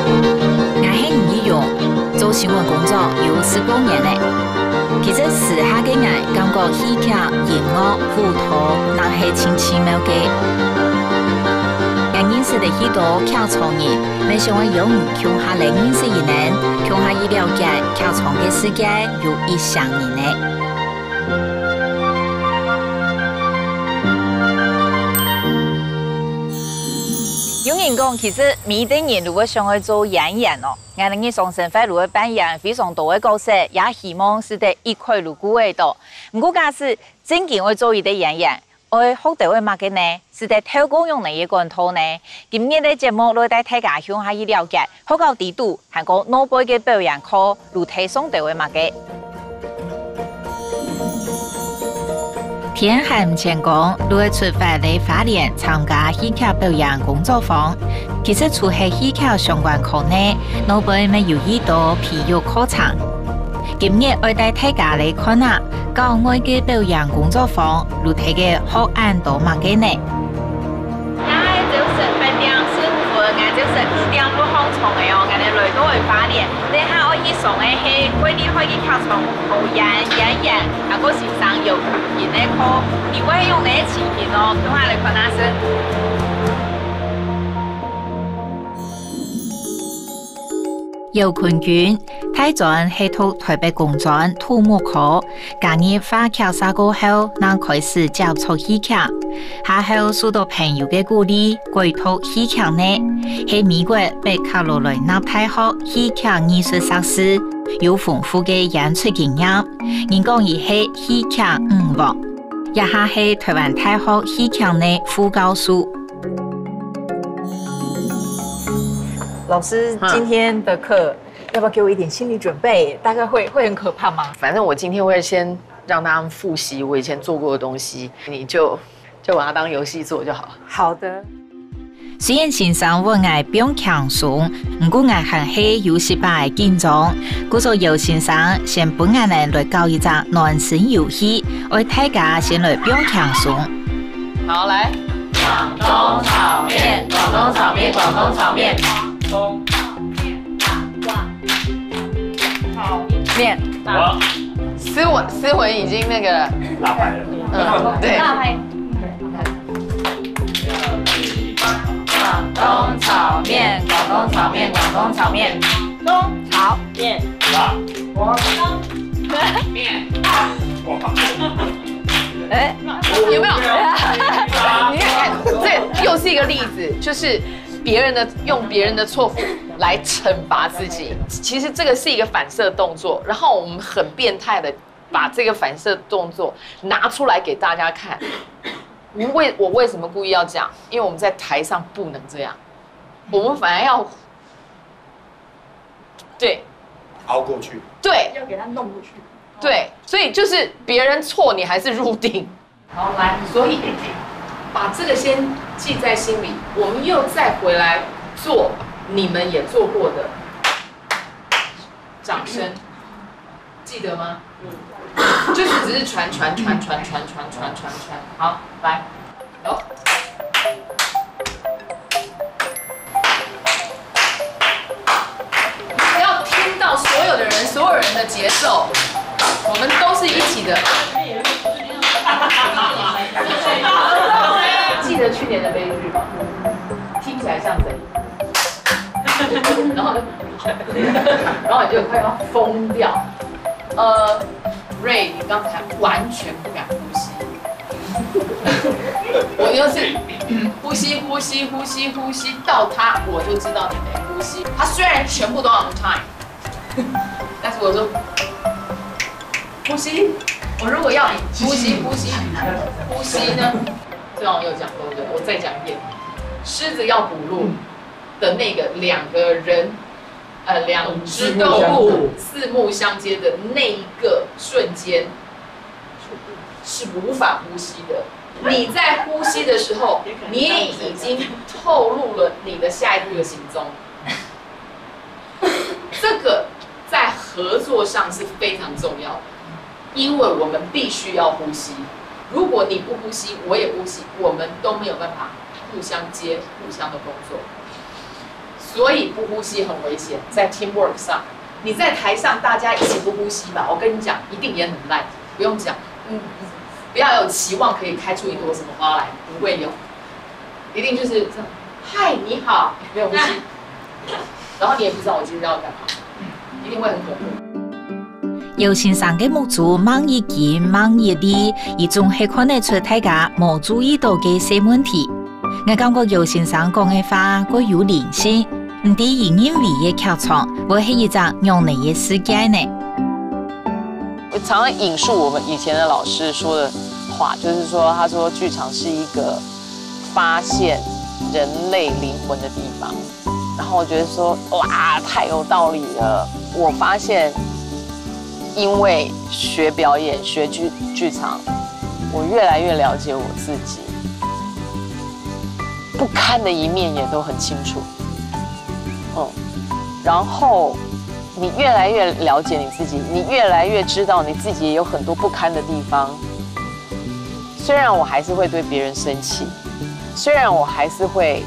我是吴一勇，做新闻工作有10多年嘞。其实时下的我感觉戏剧、音乐、舞蹈，那是千奇妙的。我认识的许多剧场人，没想我用穷下来认识一人，穷下一了解剧场的世界有一项人呢。有人讲，其实每个人如果想去做演员哦，我们上身会如果扮演非常多的角色，也希望是在一块如故的多。不过，假使真正会做一个演员，我学到的嘛个呢，是在透过用哪一个套呢？今日的节目来带大家向下去了解，学到地度还有脑部的表演课，如提升到的嘛个。天还唔前讲，如果出发嚟花莲参加戏剧表演工作坊，其实除系戏剧相关课呢，脑部咪有许多体育课程。今日我带大家嚟看下校外嘅表演工作坊，如睇嘅學案多乜嘅呢？那就是饭店师傅，我就是2點5行從嘅哦，我哋來到去花蓮，你下可以上嘅係可以可以劇場表演，啊個時上有演嘅課，你會用你嘅詞片哦，叫下嚟看下先。姚坤娟，睇轉係讀台北工專土木科，今日花考試過後，能開始接觸戲劇。下後受到朋友嘅鼓勵，歸讀戲劇呢，喺美國北卡羅來納大學戲劇藝術碩士，有豐富嘅演出經驗。人講伊係戲劇五王，也下係台灣大學戲劇呢副教授。老師，今天的課要不要給我一點心理準備？大概會很可怕嗎？反正我今天會先讓他們複習我以前做過的東西，你就把它當遊戲做就好。好的。雖然先生我愛不用強鬆，不過我還係遊戲版的緊張。故說姚先生先幫我哋來教一隻暖身遊戲，我大家先來不用強鬆。好，來。廣東炒麵，廣東炒麵，廣東炒麵。炒面，我思文已經那個拉牌了，對。拉牌。廣東炒面，廣東炒面，廣東炒面，東炒面，廣東面。哎，有沒有？你看，這又是一個例子，就是。用別人的錯誤來懲罰自己，其實這個是一個反射動作，然後我們很變態的把這個反射動作拿出來給大家看。我為什麼故意要講？因為我們在台上不能這樣，我們反而要對凹過去，對，要給他弄過去，對，所以就是別人錯，你還是入定。好，來，所以。把這個先記在心裡，我們又再回來做你們也做過的掌聲，記得嗎？就是只是傳。好，來，走。你要聽到所有人的節奏，我們都是一起的。記得去年的悲劇吧，聽起來像怎樣？然後你就快要瘋掉。Ray， 你剛才完全不敢呼吸，我又是呼吸到他，我就知道你沒呼吸。他雖然全部都 on time， 但是我說呼吸。我如果要你呼吸呢？这样我有讲对不对？我再讲一遍，狮子要捕鹿的那个2個人，2隻動物四目相接的那一個瞬間，是無法呼吸的。你在呼吸的時候，你已經透露了你的下一步的行蹤。這個在合作上是非常重要的。因為我們必須要呼吸，如果你不呼吸，我也不呼吸，我們都沒有辦法互相接、互相的工作。所以不呼吸很危险，在 teamwork 上，你在台上大家一起不呼吸吧，我跟你讲，一定也很烂，不用讲，不要有期望可以开出一朵什么花来，不会有，一定就是这样，嗨，你好，没有呼吸，然后你也不知道我今天要干嘛，一定会很恐怖。姚先生嘅木主忙一件忙一啲，而仲係看得出大家冇注意到嘅小問題。我感覺姚先生講嘅話佢有靈性，唔啲因為嘅劇場，會係一隻用你嘅世界呢。我常常引述我们以前的老师说的话，就是说，他说剧场是一个发现人类灵魂的地方。然后我觉得说，哇，太有道理了。我发现。因为学表演、学剧场，我越来越了解我自己，不堪的一面也都很清楚。然后你越来越了解你自己，你越来越知道你自己也有很多不堪的地方。虽然我还是会对别人生气，虽然我还是会，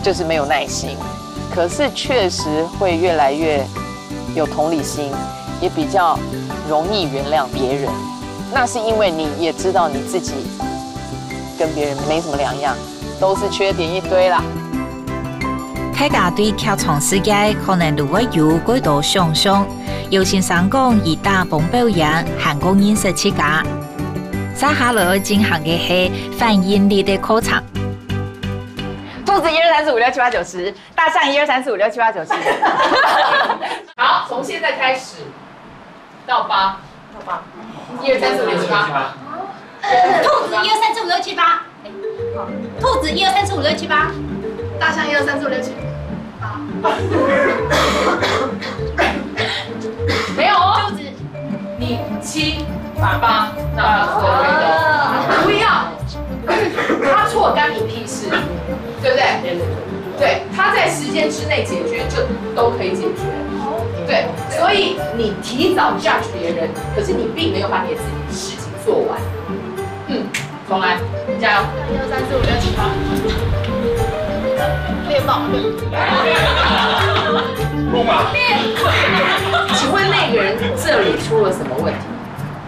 就是没有耐心，可是确实会越来越。有同理心，也比较容易原谅别人。那是因为你也知道你自己跟别人没什么两样，都是缺点一堆啦。大家對劇場世界可能都會有幾多想象。姚先生講以大棚表演韓國認識自家，接下來進行嘅係反應力的課程。兔子1、2、3、4、5、6、7、8、9、10，大象1、2、3、4、5、6、7、8、9、10。好，从现在开始到8，到8，1、2、3、4、5、6、7、8。兔子1、2、3、4、5、6、7、8。兔子1、2、3、4、5、6、7、8。大象1、2、3、4、5、6、7、8。没有哦。兔子，你7、8，那是对的。不要，他错干你屁事，对不对？对，他在时间之内解决就都可以解决。对，所以你提早 judge 别人，可是你并没有把你的自己的事情做完。重来，加油！1、2、3、4、5、6、7、8。练吧，请问那个人这里出了什么问题？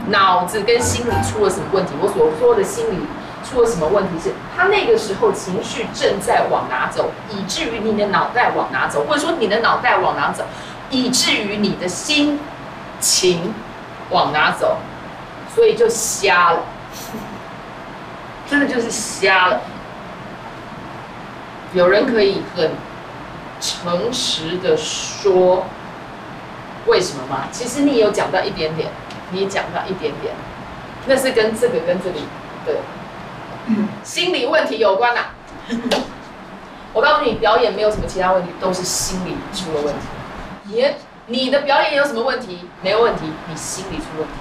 脑子跟心理出了什么问题？我所说的心理出了什么问题是，他那个时候情绪正在往哪走，以至于你的脑袋往哪走，或者说你的脑袋往哪走，以至于你的心情往哪走，所以就瞎了，真的就是瞎了。有人可以很诚实的说为什么吗？其实你也有讲到一点点，你也讲到一点点，那是跟这个的心理问题有关啦。我告诉你，表演没有什么其他问题，都是心理出了问题。你的表演有什么问题？没有问题，你心理出问题。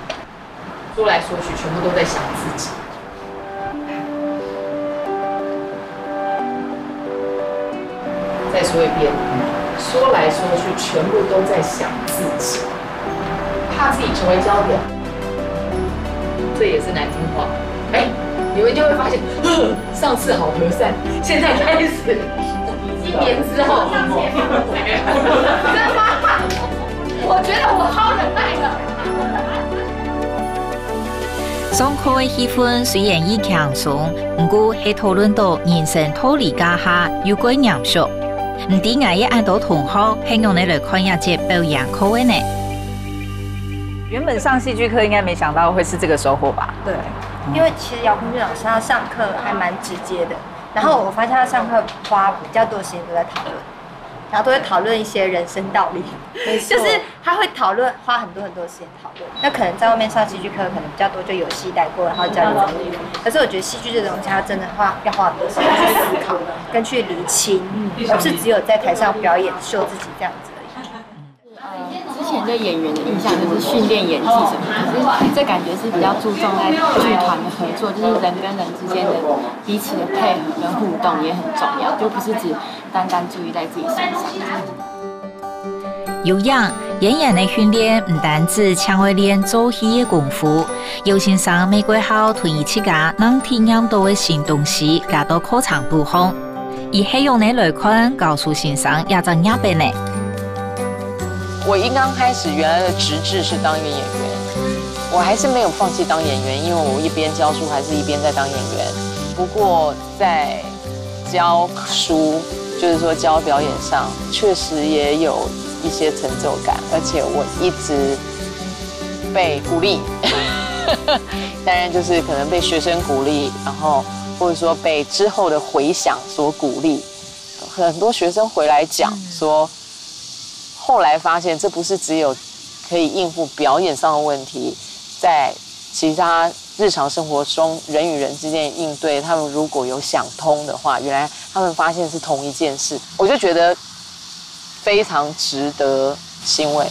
说来说去，全部都在想自己。再说一遍，说来说去，全部都在想自己，怕自己成为焦点，这也是难听话。你们就会发现，上次好和善，现在开始1年之後，真的嗎？我覺得我好忍耐了。上課嘅氣氛雖然已輕鬆，不過係討論到人生道理家下有幾嚴肅。唔知我也按到同學係用你來看一節表演課嘅呢。原本上戲劇課應該沒想到會是這個收穫吧？對，因為其實姚坤俊老師他上課還蠻直接的，然後我發現他上課花比較多時間都在討論，然後都會討論一些人生道理，就是他會花很多時間討論。那可能在外面上戲劇課可能比較多就遊戲帶過，然後教你怎麼演。可是我覺得戲劇這個東西，它真的要花很多時間去思考跟去釐清，而不是只有在台上表演秀自己這樣子。之前对演员的印象就是训练演技什么，可是这感觉是比较注重在剧团的合作，就是人跟人之间的彼此的配合跟互动也很重要，就不是只单单注意在自己身上。有氧演員的訓練唔單止搶會練做戲嘅功夫，有先生美國後同一起家能體驗到嘅新東西，加到課程補充。以黑用你来看，告诉先生也在那边呢。我一刚开始原来的职志是当一个演员，我还是没有放弃当演员，因为我一边教书还是一边在当演员。不过在教书，就是说教表演上，确实也有一些成就感，而且我一直被鼓励。当然就是可能被学生鼓励，然后或者说被之后的回响所鼓励。很多学生回来讲说，后来发现这不是只有可以应付表演上的问题，在其他日常生活中人与人之间的应对，他们如果有想通的话，原来他们发现是同一件事，我就觉得非常值得欣慰。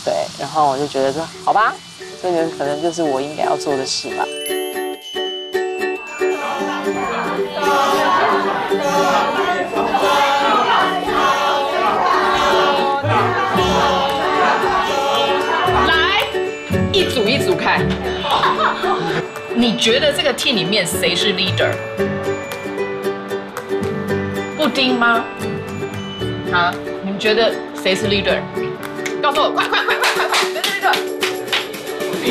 对，然后我就觉得说，好吧，这个可能就是我应该要做的事吧。来，一组一组看。你觉得这个 team 里面谁是 leader？ 布丁吗？啊，你们觉得谁是 leader？ 告诉我，快！布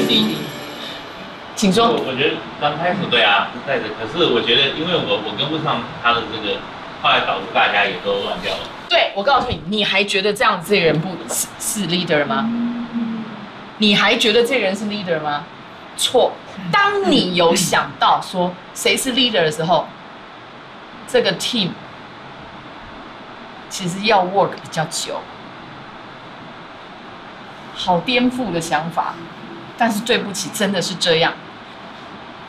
丁，请说。我觉得刚开始对啊是带着，可是我觉得因为我跟不上他的这个，后来导致大家也都乱掉了。对，我告诉你，你还觉得这样这个人不是 leader 吗？你还觉得这个人是 leader 吗？错。当你有想到说谁是 leader 的时候，这个 team 其实要 work 比较久。好颠覆的想法，但是对不起，真的是这样。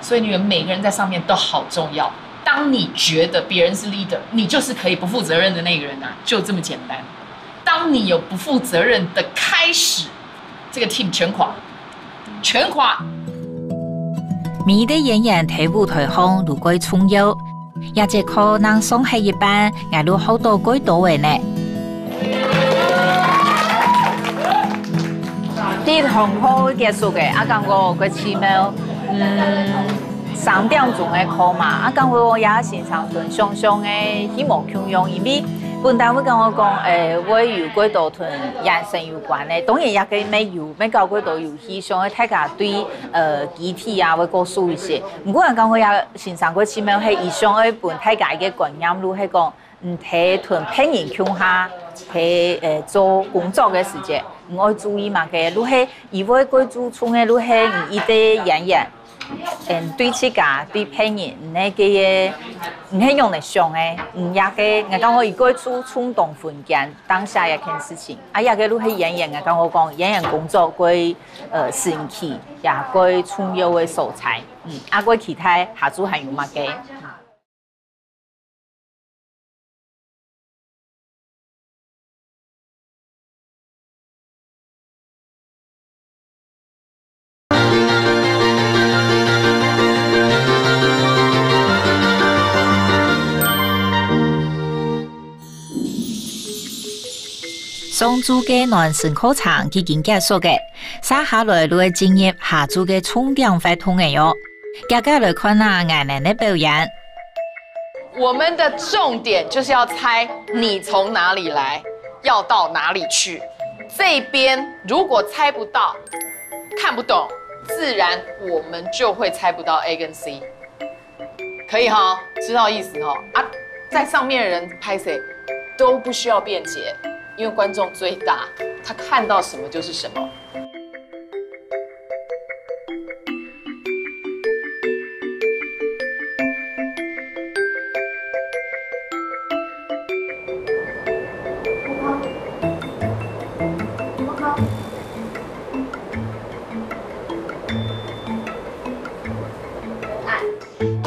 所以你们每个人在上面都好重要。当你觉得别人是 leader， 你就是可以不负责任的那个人啊，就这么简单。当你有不负责任的开始，这个 team 全垮，全垮。每的演员睇舞台上如果重要，也只可能送喺一班，挨到好多鬼多位呢。啲很好结束嘅，感觉佢奇妙，3點鐘嘅課嘛，感覺我也線上團上上嘅希望強用，因為本單位跟我講，我有幾多團人生有關嘅，當然也佢沒搞幾多遊戲，想去大家對機體啊會告訴一些，不過人講我也線上佢奇妙係以上去本大家嘅觀念，如係講睇團聘人強下。喺做工作嘅時節，我要注意嘛嘅，如係以為佢做從嘅，如係伊啲演員，對自家對朋友，那個唔係用嚟想嘅，唔也嘅，我講我如果做衝動分間當下一件事情，啊也嘅如係演員，我講我講演員工作佢神奇，也佢重要嘅素材，啊佢其他下組係用乜嘅？上週嘅男生課場已經結束嘅，接下來會進入下週嘅重點活動嘅喲。大家來看下藝人的表演。我們的重點就是要猜你從哪裡來，要到哪裡去。這邊如果猜不到、看不懂，自然我們就會猜不到 A 跟 C。可以哈，知道意思哈啊，在上面的人拍誰都不需要辯解。因為觀眾最大，他看到什麼就是什麼。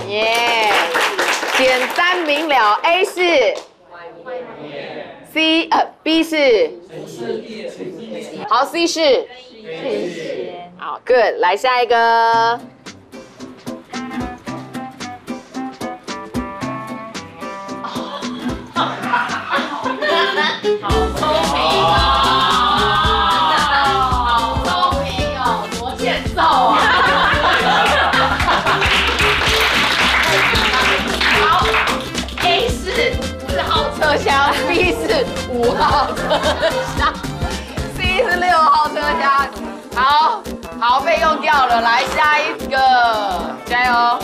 耶，簡單明了 ，A 是。C B 是，好 C 是，好 good， 來下一個。好聰明哦，好聰明哦，多欠揍啊！好。号车厢，C 是6号车厢。好，被用掉了。来下一个，加油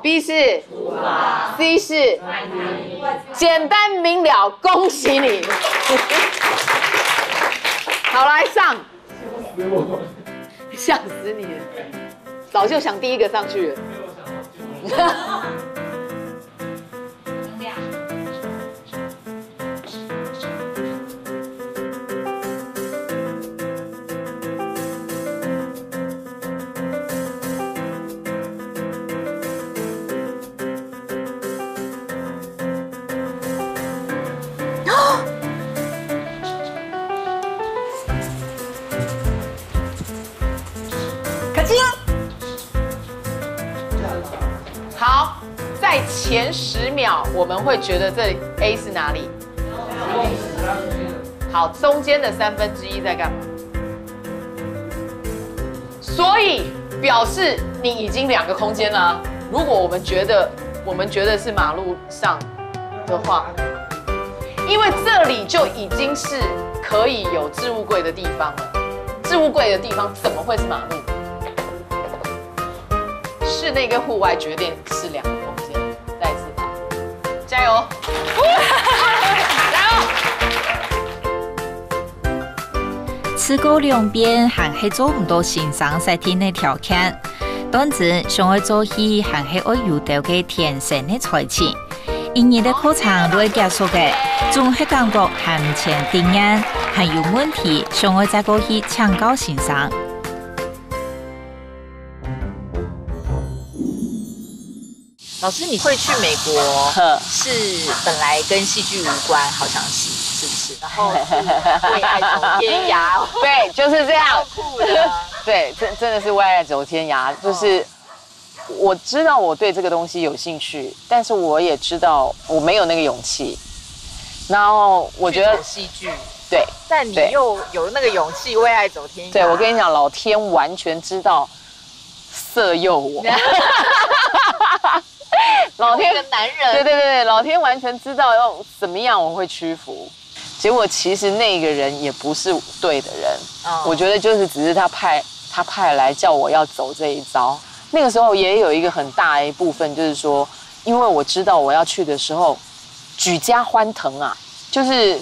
！B 是 ，C 是，简单明了，恭喜你！好，来上，想死你了，早就想第一个上去了。好，在前10秒，我们会觉得这 A 是哪里？好，中间的1/3在干嘛？所以表示你已经2个空间了。如果我们觉得是马路上的话，因为这里就已经是可以有置物柜的地方了。置物柜的地方怎么会是马路？室内跟户外决定是2个空间。再一次吧，加油！加油！此个2边还是做唔到欣赏在天的条件，但是想要做起还是要有到嘅天生的才情。因日的课程都会结束嘅，总系感觉还唔前定眼，还有问题，想要再过去请教欣赏。老师，你会去美国是本来跟戏剧无关，好像是不是？然后为爱走天涯，对，就是这样。酷的，对，真的是为爱走天涯。就是我知道我对这个东西有兴趣，但是我也知道我没有那个勇气。然后我觉得戏剧，对，但你又有那个勇气为爱走天涯。对，我跟你讲，老天完全知道色诱我。老天，男人，对，老天完全知道要怎么样我会屈服。结果其实那个人也不是对的人，我觉得就是只是他派来叫我要走这一招。那个时候也有一个很大的一部分，就是说，因为我知道我要去的时候，举家欢腾啊，就是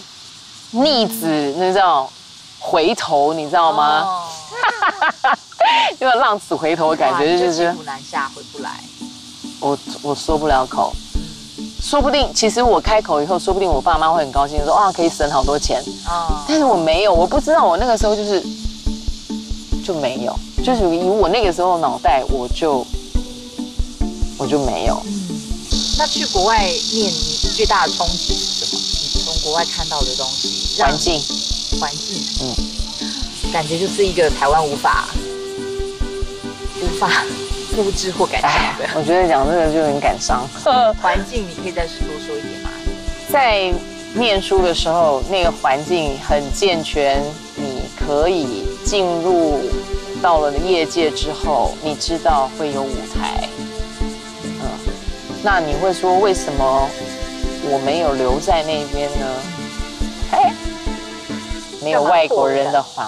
逆子那种回头，你知道吗？有点浪子回头的感觉，就是骑虎难下，回不来。我说不了口，说不定其实我开口以后，说不定我爸妈会很高兴，说啊可以省好多钱。但是我没有，我不知道我那个时候就没有，就是以我那个时候脑袋，我就没有。那去国外念，你最大的冲击是什么？你从国外看到的东西，环境，感觉就是一个台湾无法复制或改善的。我觉得讲这个就很感伤。环境你可以再多说一点吗？在念书的时候，那个环境很健全，你可以进入到了业界之后，你知道会有舞台。那你会说为什么我没有留在那边呢？没有外国人的环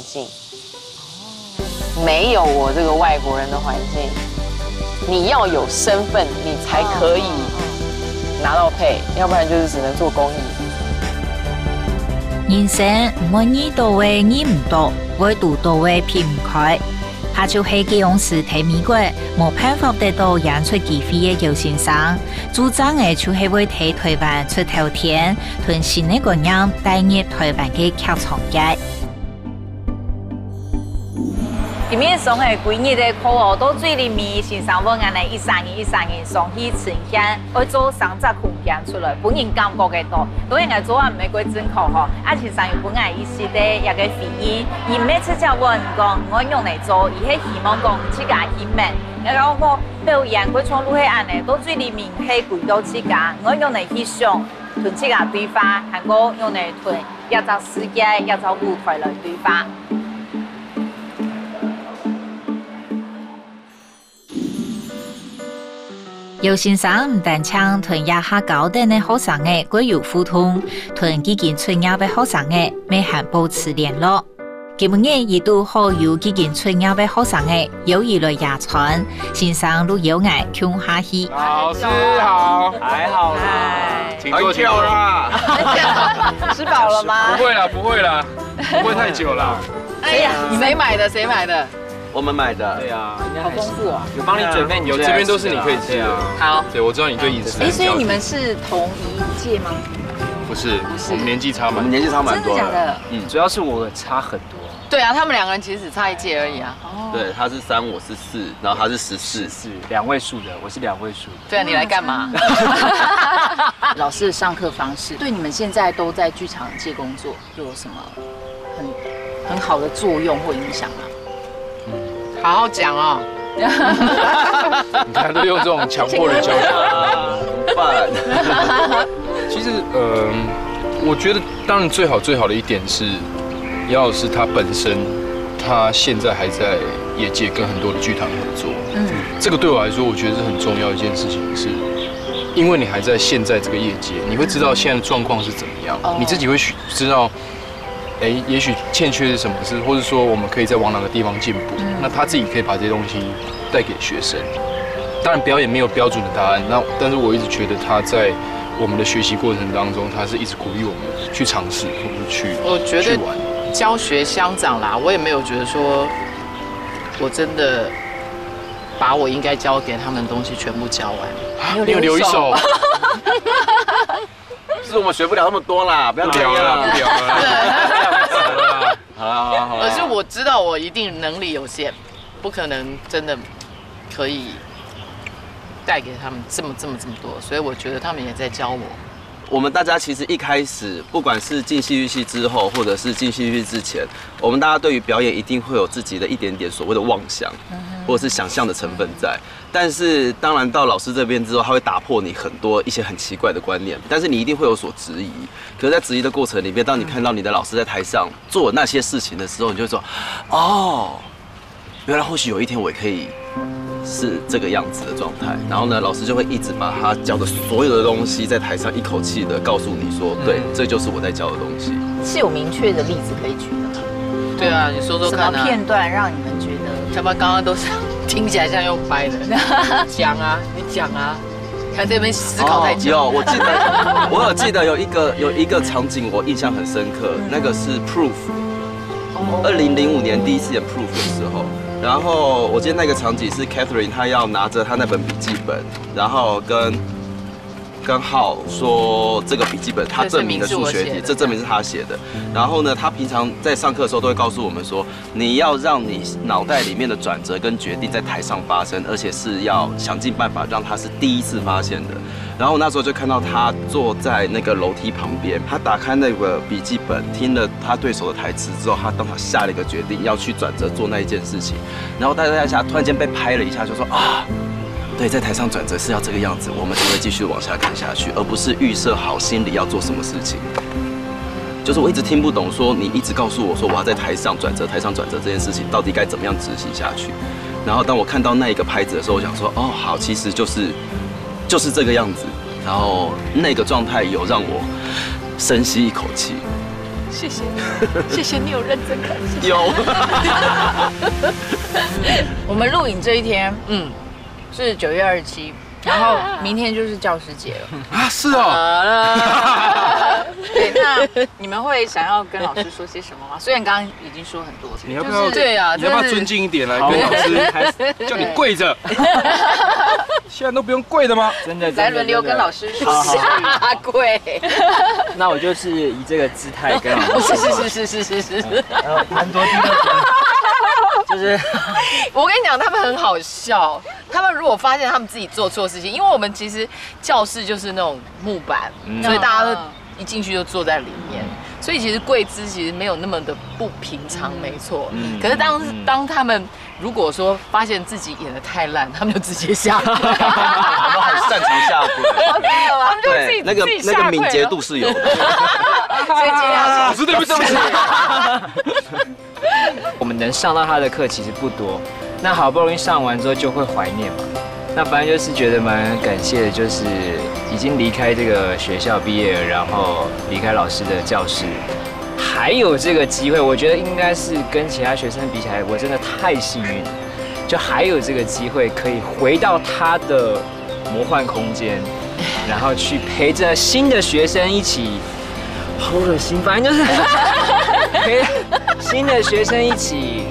境。没有我这个外国人的环境，你要有身份，你才可以拿到配，要不然就是只能做公益。人生唔可以到位意唔到，會讀到位偏唔開。他就係基隆市睇美國冇辦法得到演出機會嘅姚先生，主張嘅就係為睇台灣出頭天，同新嘅觀念帶入台灣嘅劇場界。今日送的几日的课哦，到水里面先上要安尼一三年送去呈现，要做3只空间出来，本人感觉的多。当然，做完玫瑰针口吼，其实有本来伊是咧一个飞机，伊每次叫我讲，我用来做，伊迄希望讲自家去慢，然后我表演佢从路去安尼，到水里面去跪到自家，我用来去想，同自家对话，还我用来同一个世界、一个舞台来对话。有先生唔但唱同亚下高等的學生嘅歸有互動，同幾間村友嘅學生嘅未還保持聯絡。今日亦都好有幾間村友嘅學生嘅有意來壓傳，先生都有愛共下去。老師好，還好啦，請坐，請坐啦。吃飽了嗎？不會啦，不會啦，不會太久啦。哎呀，誰買的？誰買的？我们买的。对啊，好丰富哦。有帮你准备，有这边都是你可以吃的。好。对，我知道你对饮食。所以你们是同一届吗？不是，我们年纪差蛮多。我们年纪差蛮多。真的假的？主要是我差很多。对啊，他们2个人其实只差1届而已啊。对，他是3，我是4，然后他是14，2位数的，我是2位数的。对啊，你来干嘛？老师的上课方式对你们现在都在剧场界工作有什么很好的作用或影响吗？好好讲哦。你看都用这种强迫的教学，怎么办？其实，我觉得当然最好的一点是，姚老师他本身，他现在还在业界跟很多的剧团合作。这个对我来说，我觉得是很重要一件事情，是因为你还在现在这个业界，你会知道现在的状况是怎么样，你自己会知道。也许欠缺是什么事，或者说我们可以再往哪个地方进步。那他自己可以把这些东西带给学生。当然，表演没有标准的答案。但是我一直觉得他在我们的学习过程当中，他是一直鼓励我们去尝试，或者去我觉得教学相长啦，我也没有觉得说我真的把我应该教给他们的东西全部教完。你有留一手。是我们学不了那么多啦，不要聊了，不聊了。好。可是我知道我一定能力有限，不可能真的可以带给他们这么多，所以我觉得他们也在教我。我们大家其实一开始，不管是进戏剧系之后，或者是进戏剧系之前，我们大家对于表演一定会有自己的一点点所谓的妄想，或者是想象的成分在。但是当然到老师这边之后，他会打破你很多一些很奇怪的观念，但是你一定会有所质疑。可是，在质疑的过程里面，当你看到你的老师在台上做那些事情的时候，你就会说，哦，原来或许有一天我也可以是这个样子的状态。然后呢，老师就会一直把他教的所有的东西在台上一口气的告诉你说，对，这就是我在教的东西。是有明确的例子可以举的吗？对啊，你说说看啊。什么片段让你们觉得？他们刚刚都是听起来像用掰的。讲啊，你讲啊。看这边思考太久。有，我有记得有一个场景我印象很深刻，那个是 Proof。2005年第一次演 Proof 的时候。然后我记得那个场景是 Catherine， 她要拿着她那本笔记本，然后跟浩说这个笔记本他证明的数学题，这证明是他写的。然后呢，他平常在上课的时候都会告诉我们说，你要让你脑袋里面的转折跟决定在台上发生，而且是要想尽办法让他是第一次发现的。然后那时候就看到他坐在那个楼梯旁边，他打开那个笔记本，听了他对手的台词之后，他当场下了一个决定，要去转折做那一件事情。然后大家在下突然间被拍了一下，就说啊。对，在台上转折是要这个样子，我们才会继续往下看下去，而不是预设好心里要做什么事情。就是我一直听不懂，说你一直告诉我说我要在台上转折，台上转折这件事情到底该怎么样执行下去。然后当我看到那一个拍子的时候，我想说，哦，好，其实就是这个样子。然后那个状态有让我深吸一口气。谢谢，谢谢你有认真看。有。我们录影这一天，是9月27，然后明天就是教师节了啊！是哦。对，那你们会想要跟老师说些什么吗？虽然刚刚已经说很多，你要不要？对啊，你要不要尊敬一点来跟老师叫你跪着？现在都不用跪的吗？真的。来轮流跟老师说下跪。那我就是以这个姿态跟老师。是。蛮多听到。就就是我跟你讲，他们很好笑。他们如果发现他们自己做错事情，因为我们其实教室就是那种木板，所以大家都一进去就坐在里面，所以其实跪姿其实没有那么的不平常，没错。可是当他们如果说发现自己演得太烂，他们就直接下跪。我们很擅长下跪，他们就自己那个敏捷度是有的。所以今天老师对不起。我们能上到他的课其实不多，那好不容易上完之后就会怀念嘛。那反正就是觉得蛮感谢的，就是已经离开这个学校毕业了，然后离开老师的教室，还有这个机会，我觉得应该是跟其他学生比起来，我真的太幸运了，就还有这个机会可以回到他的魔幻空间，然后去陪着新的学生一起，好恶心，反正就是陪新的学生一起。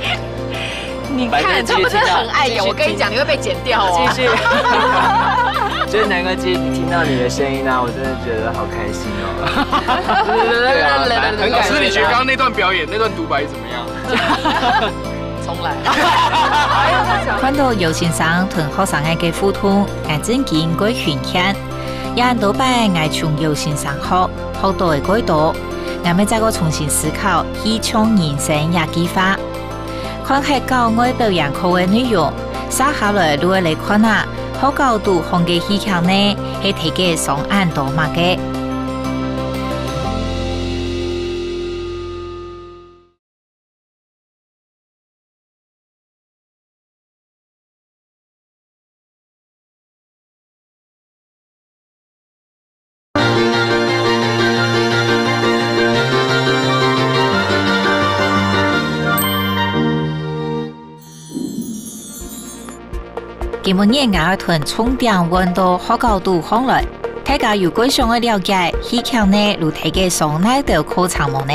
你看，他们真的很爱演。我跟你讲，你会被剪掉哦。继续。就是南哥姐，你听到你的声音啊，我真的觉得好开心哦。对啊，很感谢。老师，你觉得刚刚那段表演那段独白怎么样？重来。看到游先生同學生嘅互動，我真見過分享。有人都拜我從游先生學到嘅幾多，我咪再個重新思考戲唱人生也計劃。看係教我表演課嘅內容，稍下來如果嚟看啊，好高度紅嘅戲劇呢，係睇嘅上岸多嘛嘅。今日我同重點溫度好高度放來，大家如果想要了解戲劇呢，如睇嘅上哪條課程冇呢？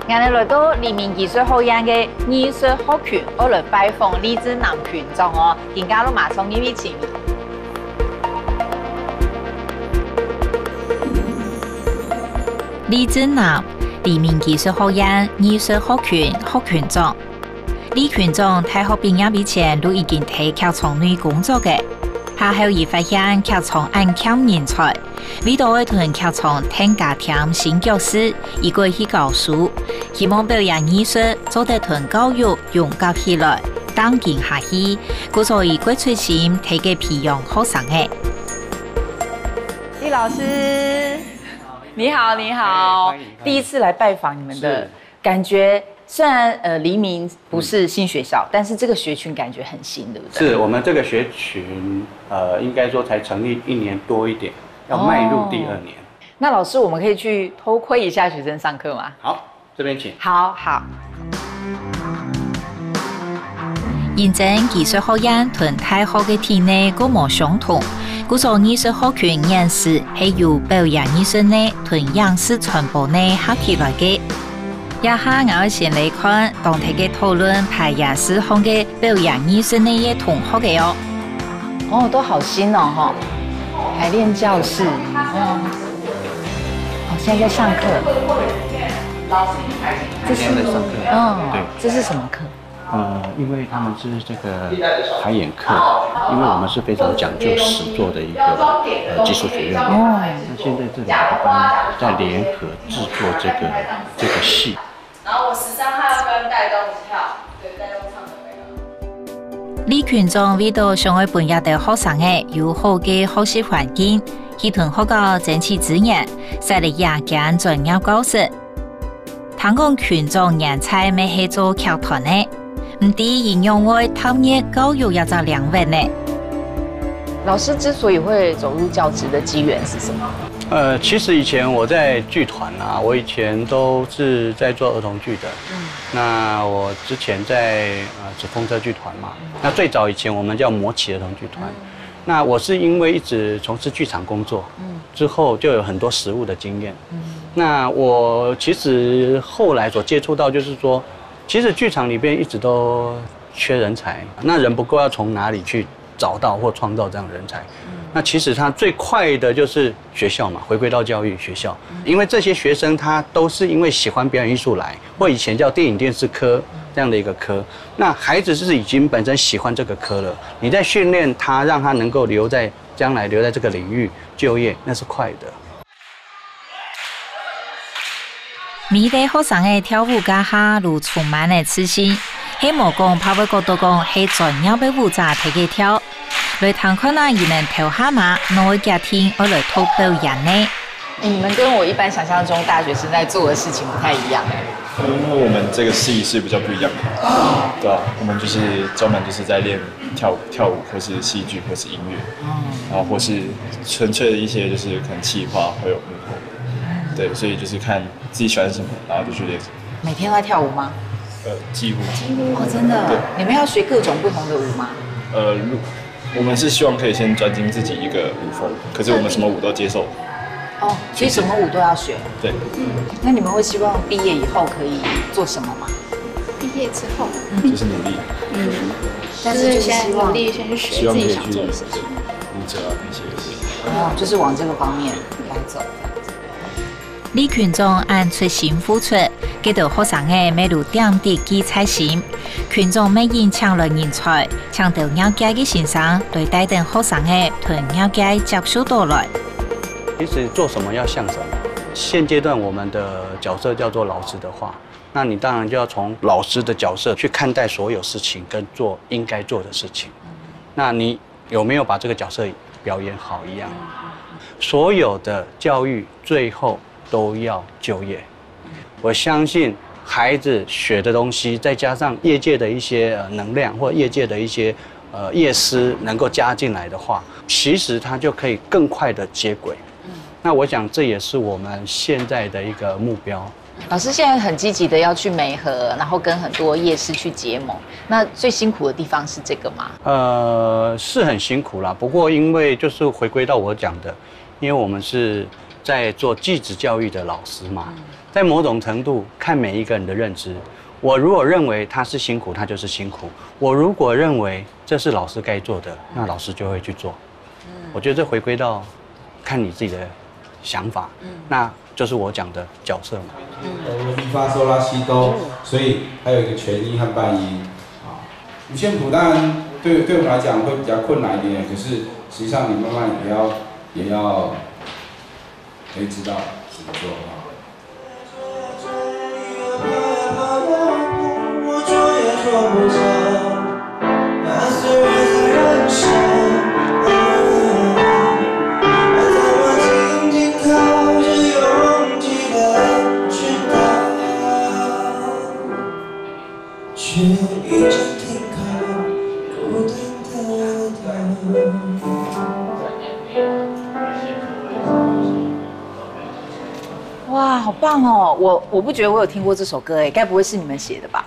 我哋來到黎明藝術學院嘅藝術學群，我來拜訪李子南群眾哦，大家都馬上入去前面。李子南，黎明藝術學院藝術學群學群長。李群眾大學畢業以前都已經喺劇場內工作嘅，下後而發現劇場暗搶人才，為到會同劇場添加添新角色，一個去教書，希望表演藝術做得同教育融合起來，當今下去，故所以鬼吹心睇嘅培養學生嘅。李老師，你好，你好，第一次來拜訪你們的感覺。雖然黎明不是新學校，但是這個學群感覺很新，對不對？是我們這個學群，應該說才成立1年多一點，要邁入第2年。那老師，我們可以去偷窺一下學生上課嗎？好，這邊請。好好。認真藝術學院同大學嘅體內個冇相同，故所藝術學群人士係由表演藝術呢同影視傳播呢合起來嘅。一下我先嚟看當天嘅討論排演4項嘅表演藝術呢嘅同學嘅哦。哦，都好新哦，哈！排練教室，哦，現在在上課。這是在上課。哦，對，這是什麼課？因為他們是這個排演課，因為我們是非常講究實作的一個技術學院。哦，那現在這2個班在聯合製作這個戲。然後我13號要跟帶動跳，對，帶動唱的那個。李群眾為到上海本地的學生嘅有好嘅學習環境，協同學校爭取資源，使嚟夜間專業教室。聽講群眾人才未係做劇團嘅，唔啲應用為投入教育也就2位呢。老師之所以會走入教職的機緣是什麼？其實以前我在劇團啊，我以前都是在做兒童劇的。那我之前在紙風車劇團嘛，那最早以前我們叫魔奇兒童劇團。那我是因為一直從事劇場工作，之後就有很多實務的經驗。那我其實後來所接觸到就是說，其實劇場裡邊一直都缺人才，那人不夠要從哪裡去找到或創造這樣的人才？那其實它最快的就是學校嘛，回歸到教育學校，因為這些學生他都是因為喜歡表演藝術來，或以前叫電影電視科这样的一个科。那孩子是已经本身喜欢这个科了，你在训练他，让他能够将来留在这个领域就业，那是快的。每个学生的跳舞家下如充满的自信，希望讲跑步角度讲是专业的舞者睇佢跳。来谈看那伊能跳下马，哪位家庭而来偷表演呢？你们跟我一般想象中大学生在做的事情不太一样。因为我们这个系是比较不一样的，对啊，我们就是专门就是在练跳舞，或是戏剧，或是音乐，然后或是纯粹的一些就是可能企划会有幕后，对，所以就是看自己喜欢什么，然后就去练什么。每天都在跳舞吗？几乎。哦，真的？你们要学各种不同的舞吗？我们是希望可以先专精自己一个舞风，可是我们什么舞都接受。哦，所以什么舞都要学。对。那你们会希望毕业以后可以做什么吗？毕业之后，就是努力。但是就是希望努力先去学自己想做的事情。舞者啊那些事情。哦，就是往这个方面来走。李群众按出心付出，给到学生的每路点滴记彩心。群众每人抢来人才，抢到了解的先生，对带动学生的同了解接受到来。其实做什么要像什么。现阶段我们的角色叫做老师的话，那你当然就要从老师的角色去看待所有事情，跟做应该做的事情。那你有没有把这个角色表演好一样？所有的教育最后都要就业。我相信孩子学的东西，再加上业界的一些能量，或业界的一些业师能够加进来的话，其实他就可以更快的接轨。那我想这也是我们现在的一个目标。老师现在很积极的要去媒合，然后跟很多业师去结盟。那最辛苦的地方是这个吗？是很辛苦啦。不过因为就是回归到我讲的，因为我们是在做技职教育的老师嘛，在某种程度看每一个人的认知。我如果认为他是辛苦，他就是辛苦；我如果认为这是老师该做的，那老师就会去做。我觉得这回归到看你自己的想法，那就是我讲的角色嘛。咪发嗦拉西哆，所以还有一个全音和半音啊。五线谱当然对我们来讲会比较困难一点，可是实际上你慢慢也要可以知道怎么做啊。我做也做不到，那虽然很认真。哇，好棒哦！我不觉得我有听过这首歌哎，该不会是你们写的吧？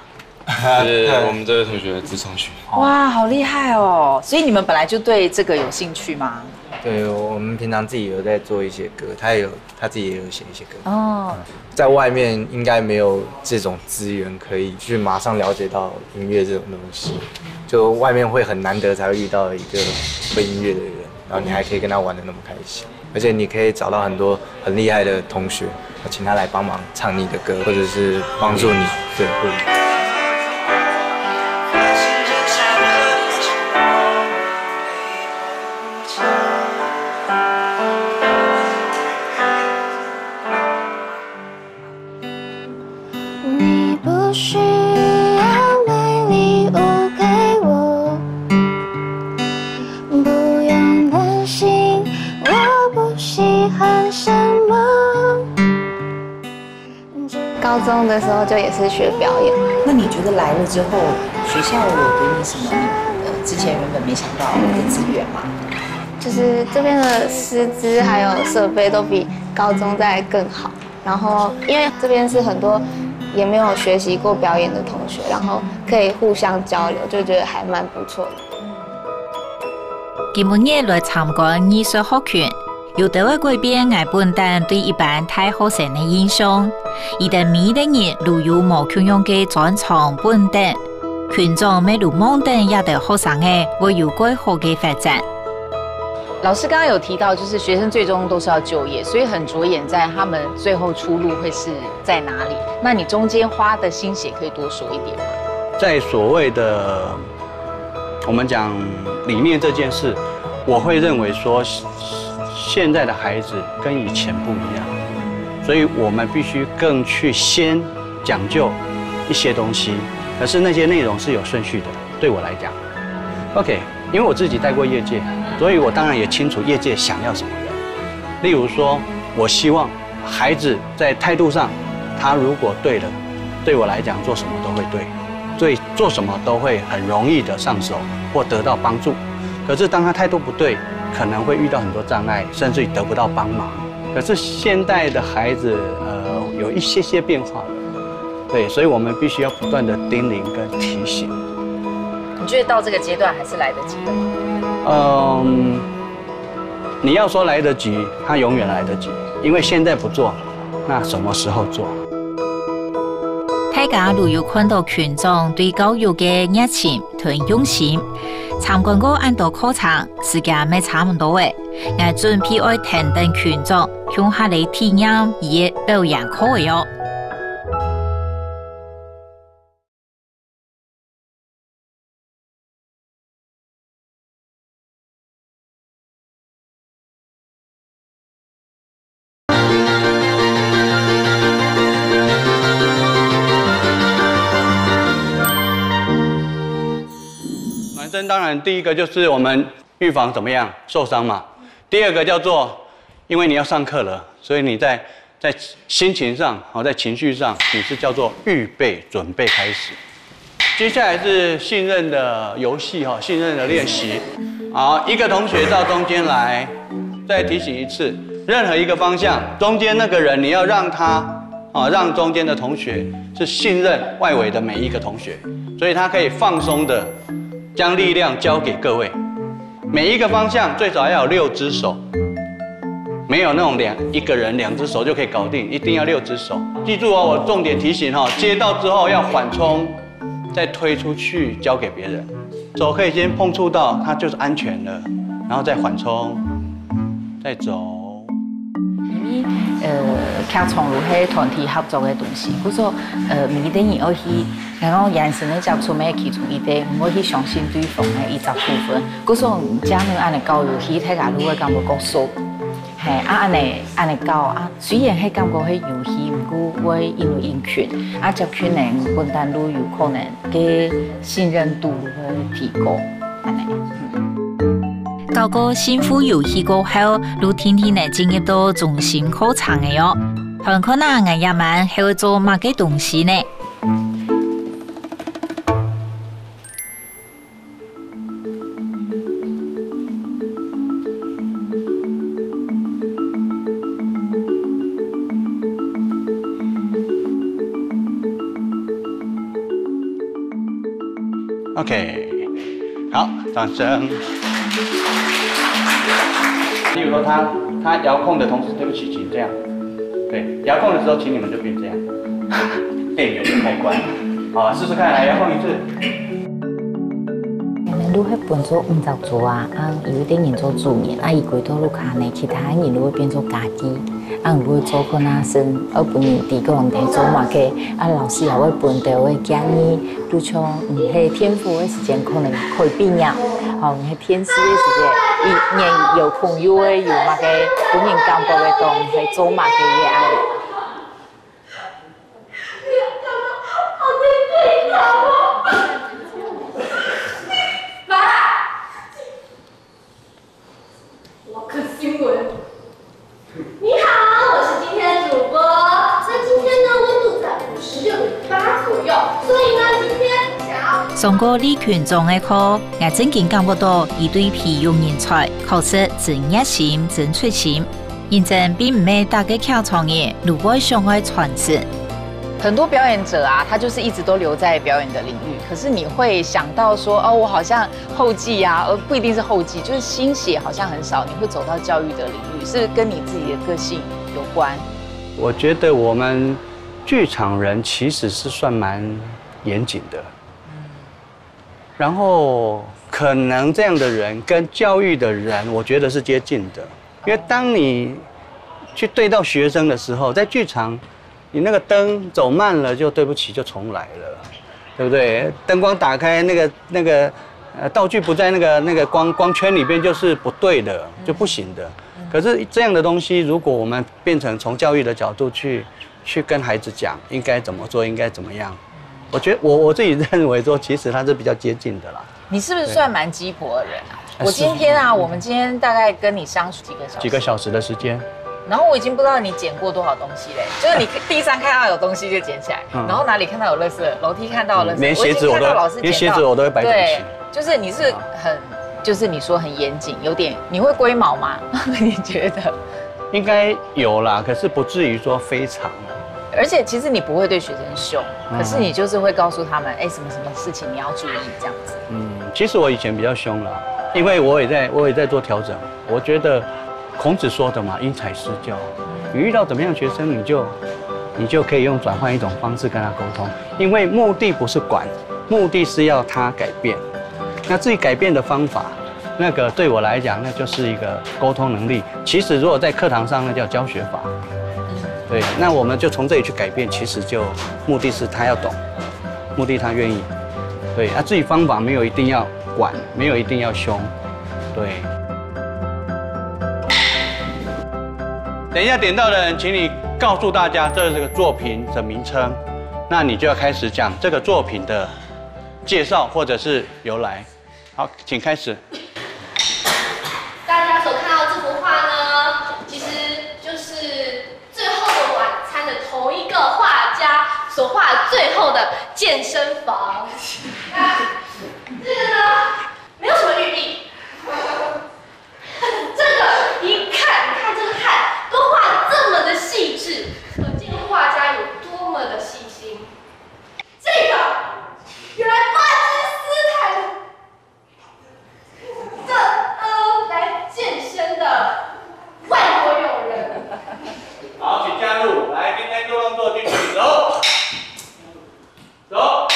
是我们这位同学的自创曲。哇，好厉害哦！所以你们本来就对这个有兴趣吗？对，我们平常自己有在做一些歌，他自己也有写一些歌。哦，在外面应该没有这种资源可以去马上了解到音乐这种东西，就外面会很难得才会遇到一个会音乐的人，然后你还可以跟他玩得那么开心，而且你可以找到很多很厉害的同学，请他来帮忙唱你的歌，或者是帮助你，对。你不需要买礼物给我，不用担心我不稀罕什么。高中的时候就也是学表演。那你觉得来了之后，学校有给你什么你之前原本没想到的资源吗？就是这边的师资还有设备都比高中再更好，然后因为这边是很多也没有学习过表演的同学，然后可以互相交流，就觉得还蛮不错的。今日来参观艺术学群，有的位贵宾爱本但对一般太学生的印象，而但每个人都有无穷用嘅专长本等，群众每路梦等也得学生嘅会有更好嘅发展。老师刚刚有提到，就是学生最终都是要就业，所以很着眼在他们最后出路会是在哪里。那你中间花的心血可以多说一点吗？在所谓的我们讲理念这件事，我会认为说，现在的孩子跟以前不一样，所以我们必须更去先讲究一些东西，可是那些内容是有顺序的。对我来讲 ，OK， 因为我自己带过业界，所以我当然也清楚业界想要什么人。例如说，我希望孩子在态度上，他如果对了，对我来讲做什么都会对，所以做什么都会很容易的上手或得到帮助。可是当他态度不对，可能会遇到很多障碍，甚至于得不到帮忙。可是现代的孩子，有一些变化了，对，所以我们必须要不断的叮咛跟提醒。你觉得到这个阶段还是来得及的吗？你要说来得及，它永远来得及，因为现在不做，那什么时候做？大家如有看到群眾對教育嘅熱情同用心，參觀過很多課程，時間咪差唔多嘅。我準備愛聽等群眾向下嚟體驗伊嘅表演課喲。当然，第一个就是我们预防怎么样受伤嘛。第二个叫做，因为你要上课了，所以你在心情上，在情绪上，你是叫做预备、准备开始。接下来是信任的游戏信任的练习。好，一个同学到中间来，再提醒一次，任何一个方向，中间那个人你要让他让中间的同学是信任外围的每一个同学，所以他可以放松的。将力量交给各位，每一个方向最少要有6只手，没有那种一个人2只手就可以搞定，一定要6只手。记住我重点提醒接到之后要缓冲，再推出去交给别人。手可以先碰触到，它就是安全了，然后再缓冲，再走。劇場如係團體合作嘅東西，故說每個人要去，然後眼神嘅接觸咩其中一啲，唔可以相信對方嘅20部分。故說將你安尼教育去，睇下如果感覺講熟，係安尼教啊，雖然係感覺係遊戲，唔過會因為因群，接群人本單都有可能嘅信任度會提高，安尼。到個幸福遊戲過後，陸天天嚟進入到中心課程嘅喲。看看那我也們係會做乜嘅東西呢？OK， 好，掌聲。例如说他遥控的同時，對不起，請這樣。對，遙控的時候，請你們就變這樣。電源的開關，好，試試看，來遙控一次。如果本做唔就做啊，有啲人做主面，伊歸到路下呢，其他人如果變做家己，如果做可能是本人提供地做嘛嘅，老師也會本地會建議，如像係天賦嘅時間可能可以變樣，係天使嘅時間，人有朋友嘅有嘛嘅本人感覺嘅東西做嘛嘅嘢啊。你好，我是今天的主播。那今天呢，温度在56.8左右，所以呢，今天想要上過李群眾嘅課，我真見感覺到一對培養人才，確實真熱心、真出心。認真並唔係大家靠創業，如果想愛傳承。很多表演者啊，他就是一直都留在表演的領域，可是你會想到說，我好像後繼啊，而不一定是後繼，就是新血好像很少，你會走到教育的領域，是跟你自己的個性有關。我覺得我們劇場人其實是算蠻嚴謹的，然後可能這樣的人跟教育的人，我覺得是接近的，因為當你去對到學生的時候，在劇場。你那個燈走慢了，就對不起，就重來了，对不对？灯光打开，那个道具不在那个光圈里边就是不对的，就不行的。可是这样的东西，如果我们变成从教育的角度去跟孩子讲，应该怎么做，应该怎么样，我觉得我自己认为说，其实它是比较接近的啦。你是不是算蛮鸡婆的人啊？我今天啊，我们今天大概跟你相处几个小时的时间。然后我已经不知道你捡过多少东西嘞，就是你地上看到有东西就捡起来，然后哪里看到有垃圾，楼梯看到有垃圾，连鞋子我都会摆整齐。对，就是你是很，就是你说很严谨，有点你会龟毛吗？你觉得？应该有啦，可是不至于说非常。而且其实你不会对学生凶，可是你就是会告诉他们，哎，什么事情你要注意这样子。其实我以前比较凶啦，因为我也在做调整。我觉得孔子说的嘛，因材施教。你遇到怎么样的学生，你就可以用转换一种方式跟他沟通，因为目的不是管，目的是要他改变。那至于改变的方法，那个对我来讲，那就是一个沟通能力。其实如果在课堂上，那叫教学法。对，那我们就从这里去改变，其实就目的是他要懂，目的他愿意。对，至于方法没有一定要管，没有一定要凶，对。等一下点到的人，请你告诉大家这是个作品的名称，那你就要开始讲这个作品的介绍或者是由来。好，请开始。大家所看到这幅画呢，其实就是《最后的晚餐》的同一个画家所画最后的健身房。这个呢，没有什么寓意。这个一看，你看这个汗都画这么的细致，可见画家有多么的细心。这个原来巴基斯坦来健身的外国友人。好，请加入，来，今天做动作进去，走，走。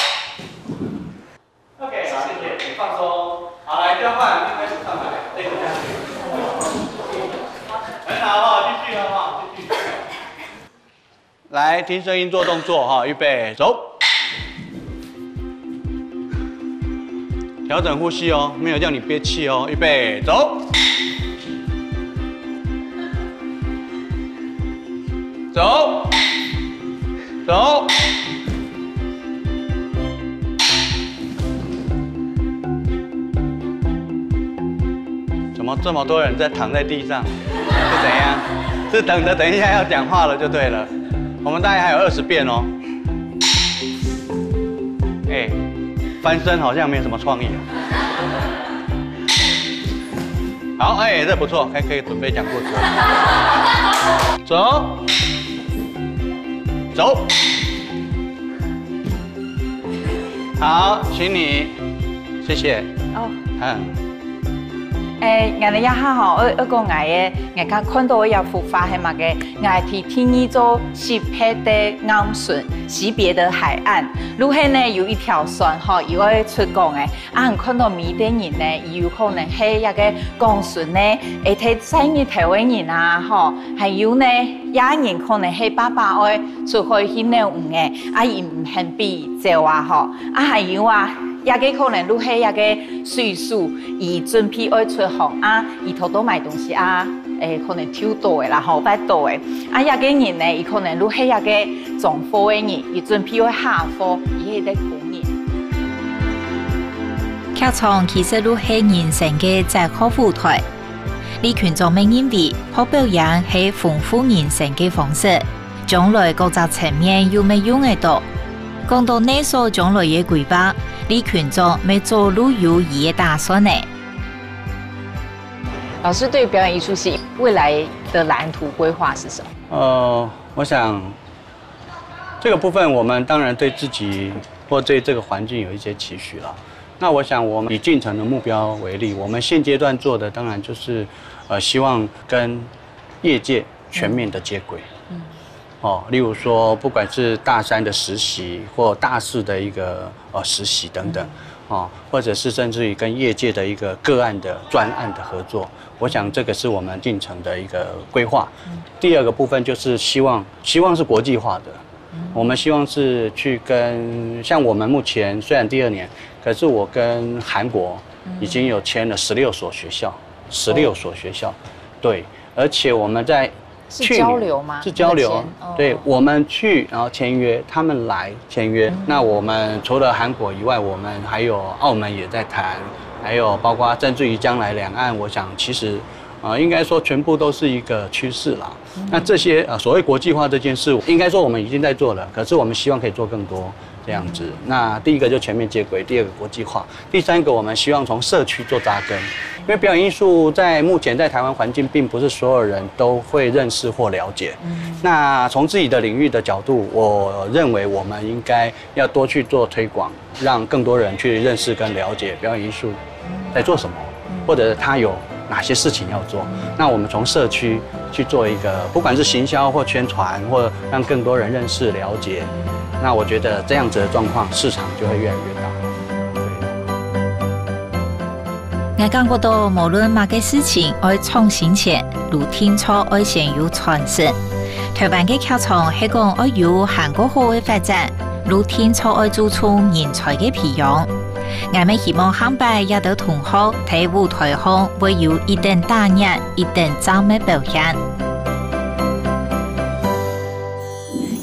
OK， 好，谢谢，请放松。好，来交换，就开始上来，这个下去。很好哈，继续哈，继续。来，听声音做动作哈，预备，走。调整呼吸哦，没有叫你憋气哦，预备，走。走，走。怎么这么多人在躺在地上？是怎样？是等着等一下要讲话了就对了。我们大概还有20遍哦。哎，翻身好像没什么创意。好，哎，这不错，还可以准备讲故事。走，走。好，请你，谢谢。哦。我哋一下吼，一個我家看到有幅畫係嘛嘅，我係天意做西北的啱順，西邊的海岸，路係呢有一條船吼，伊會出港嘅，看到緬甸人呢，伊有可能係一個港船呢，會睇生意台灣人啊，吼，還有呢，也人可能係爸爸愛出去去那唔嘅，伊唔肯俾走啊，吼，還有啊。也個可能都係一個歲數，伊準備愛出行啊，伊偷偷買東西啊，可能偷到嘅啦，後擺到嘅。也個人呢，伊可能都係一個種貨嘅人，伊準備愛下貨，伊係在工人。劇場其實都係人生嘅載客舞台，李權仲明認為，學表演係豐富人生嘅方式，將來各個層面有咩用得到。講到呢所將來嘅規劃。李權仲沒做路有也打算呢。老師對表演藝術系未來的藍圖規劃是什麼？我想這個部分我們當然對自己或對這個環境有一些期許了。那我想我們以進城的目標為例，我們現階段做的當然就是希望跟業界全面的接軌。例如說，不管是大三的實習或大四的一個實習等等，或者是甚至於跟業界的一個個案的專案的合作，我想這個是我們進程的一個規劃。第二個部分就是希望是國際化的，我们希望是去跟像我们目前虽然第2年，可是我跟韩国已经有签了16所学校，16所学校，对，而且我们在是交流吗？是交流，对，我们去然后签约，他们来签约。那我们除了韩国以外，我们还有澳门也在谈，还有包括甚至于将来两岸，我想其实。应该说全部都是一个趋势啦。那这些所谓国际化这件事，应该说我们已经在做了，可是我们希望可以做更多这样子。那第一个就全面接轨，第二个国际化，第三个我们希望从社区做扎根，因为表演艺术在目前在台湾环境，并不是所有人都会认识或了解。那从自己的领域的角度，我认为我们应该要多去做推广，让更多人去认识跟了解表演艺术在做什么，或者他有哪些事情要做？那我们从社区去做一个，不管是行销或宣传，或让更多人认识了解，那我觉得这样子的状况，市场就会越来越大。我感覺到無論乜嘅事情愛創新前，如天初愛先有傳承。台灣嘅校廠係講愛有韓國好嘅發展，如天初愛做出人才嘅培養。我們希望下擺也得同學喺舞台上會有一定打壓、一定讚美表現。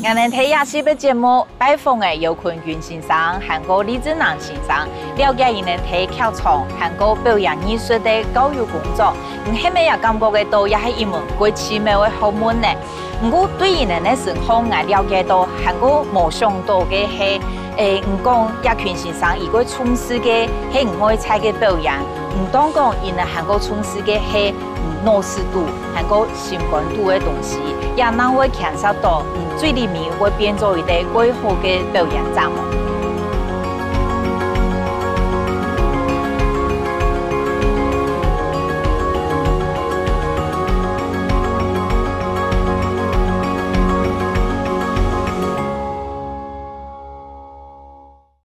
我們睇下次嘅節目，拜訪嘅尤坤元先生、韓國李志南先生，了解佢哋喺校廠、韓國表演藝術嘅教育工作。係咪也感覺嘅到也係一門幾奇妙嘅學問呢？不過對佢哋嘅生活，我了解到韓國冇想到嘅係。唔講葉權先生，如果從事嘅係唔可以猜嘅表演，唔當講因為韓國從事嘅係腦視度、韓國新冠度嘅東西，也能會牽涉到最裡面會變做一個幾好嘅表演項目。